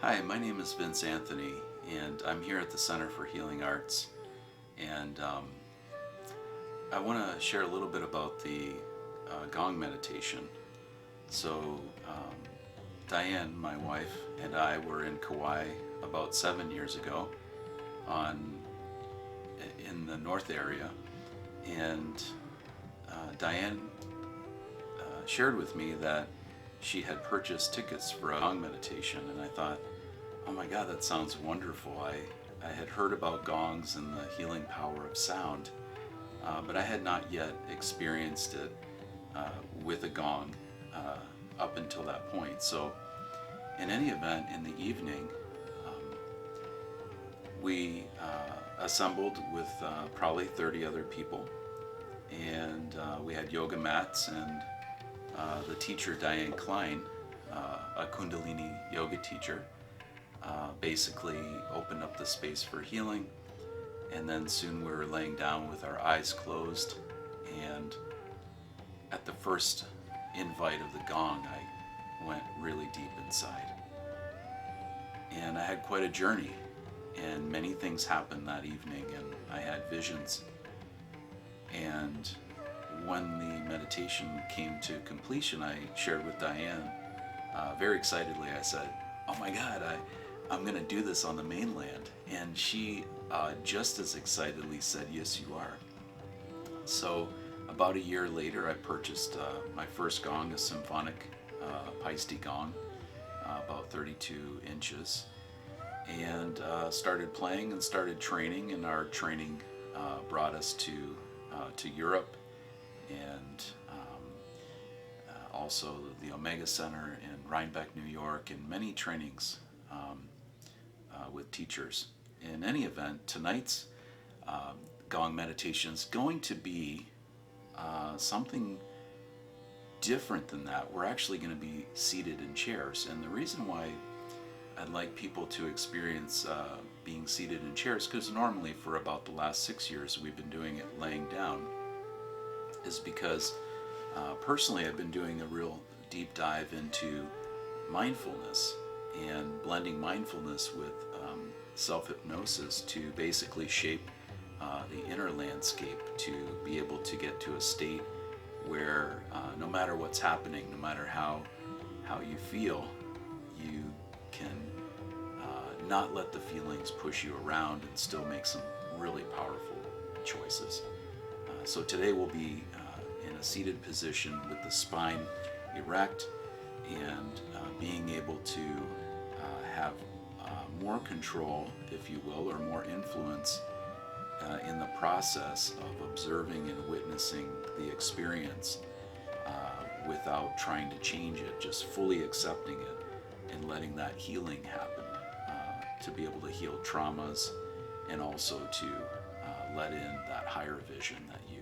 Hi, my name is Vince Anthony, and I'm here at the Center for Healing Arts. And I want to share a little bit about the Gong meditation. So, Diane, my wife, and I were in Kauai about 7 years ago on in the north area, and Diane shared with me that she had purchased tickets for a Gong meditation, and I thought, oh my God, that sounds wonderful. I had heard about gongs and the healing power of sound, but I had not yet experienced it with a gong up until that point. So, in any event, in the evening, we assembled with probably 30 other people, and we had yoga mats, and the teacher, Diane Klein, a Kundalini yoga teacher, basically opened up the space for healing. And then soon we were laying down with our eyes closed. And at the first invite of the gong, I went really deep inside. And I had quite a journey. And many things happened that evening, and I had visions. And when the meditation came to completion, I shared with Diane, very excitedly, I said, oh my God, I'm going to do this on the mainland. And she just as excitedly said, yes, you are. So about a year later, I purchased my first gong, a symphonic Paiste gong, about 32 inches, and started playing and started training. And our training brought us to Europe, and also the Omega Center in Rhinebeck, New York, and many trainings with teachers. In any event, tonight's Gong meditation is going to be something different than that. We're actually going to be seated in chairs, and the reason why I'd like people to experience being seated in chairs, because normally for about the last 6 years we've been doing it laying down, is because personally I've been doing a real deep dive into mindfulness and blending mindfulness with self-hypnosis to basically shape the inner landscape, to be able to get to a state where no matter what's happening, no matter how you feel, you can not let the feelings push you around and still make some really powerful choices. So today we'll be in a seated position with the spine erect, and being able to have more control, if you will, or more influence in the process of observing and witnessing the experience without trying to change it, just fully accepting it and letting that healing happen, to be able to heal traumas, and also to let in that higher vision that you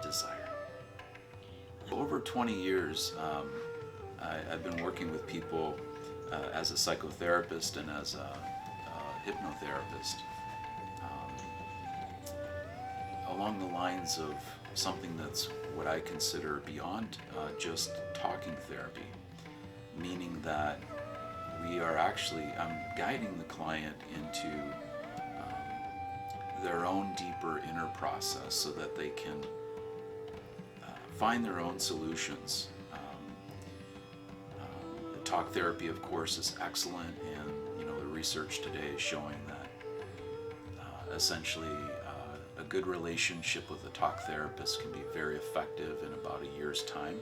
desire. Over 20 years, I've been working with people as a psychotherapist and as a hypnotherapist, along the lines of something that's what I consider beyond just talking therapy, meaning that I'm guiding the client into their own deeper inner process so that they can find their own solutions. Talk therapy, of course, is excellent, and the research today is showing that essentially a good relationship with a talk therapist can be very effective in about a year's time.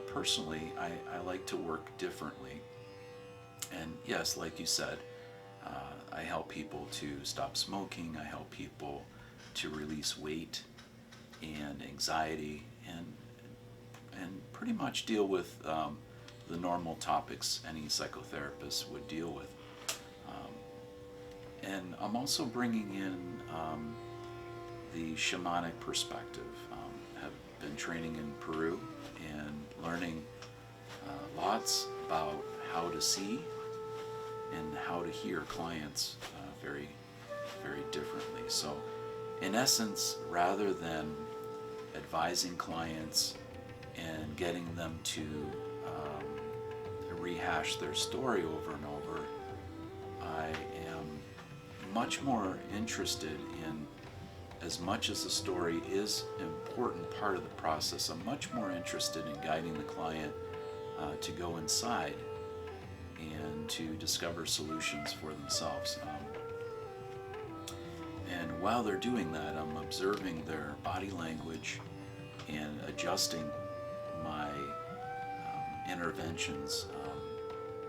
Personally, I like to work differently, and yes, like you said, I help people to stop smoking. I help people to release weight and anxiety, and pretty much deal with the normal topics any psychotherapist would deal with. And I'm also bringing in the shamanic perspective. Have been training in Peru and learning lots about how to see and how to hear clients very, very differently. So, in essence, rather than advising clients and getting them to rehash their story over and over. I am much more interested in, as much as the story is an important part of the process, I'm much more interested in guiding the client to go inside and to discover solutions for themselves. And while they're doing that, I'm observing their body language and adjusting my interventions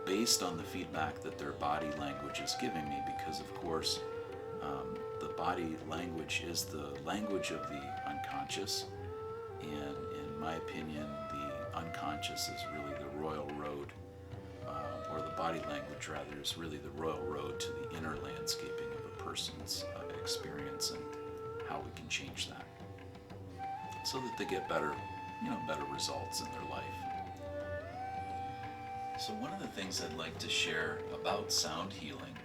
based on the feedback that their body language is giving me, because of course the body language is the language of the unconscious, and in my opinion the unconscious is really the royal road, or the body language rather is really the royal road to the inner landscaping of a person's experience, and how we can change that so that they get better results in their life. So one of the things I'd like to share about sound healing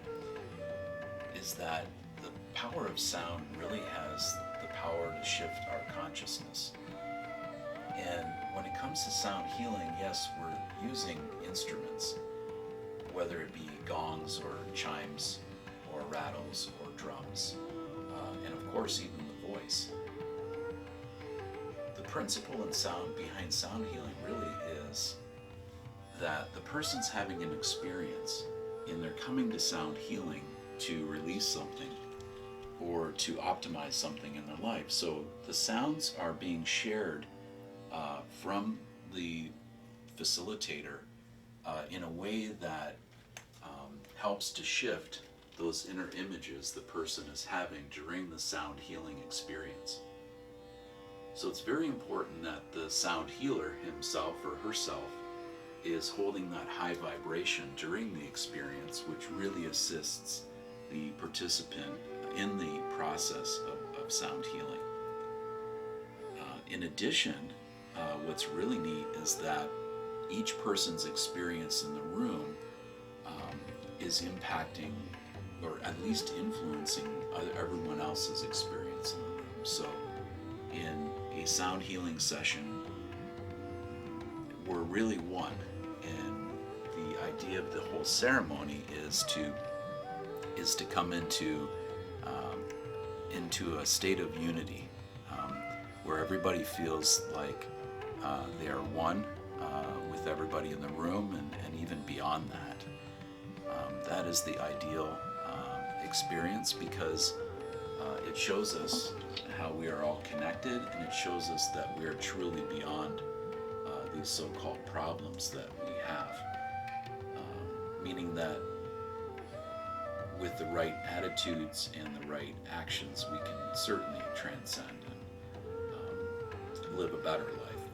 is that the power of sound really has the power to shift our consciousness. And when it comes to sound healing, yes, we're using instruments, whether it be gongs or chimes or rattles or drums, and of course even the voice. The principle and sound behind sound healing really is that the person's having an experience and they're coming to sound healing to release something or to optimize something in their life. So the sounds are being shared from the facilitator in a way that helps to shift those inner images the person is having during the sound healing experience. So it's very important that the sound healer himself or herself is holding that high vibration during the experience, which really assists the participant in the process of sound healing. In addition, what's really neat is that each person's experience in the room is impacting, or at least influencing, everyone else's experience in the room. So in a sound healing session, we're really one, and the idea of the whole ceremony is to come into a state of unity, where everybody feels like they are one with everybody in the room, and even beyond that. That is the ideal experience, because it shows us how we are all connected, and it shows us that we are truly beyond these so-called problems that we have, meaning that with the right attitudes and the right actions we can certainly transcend and live a better life.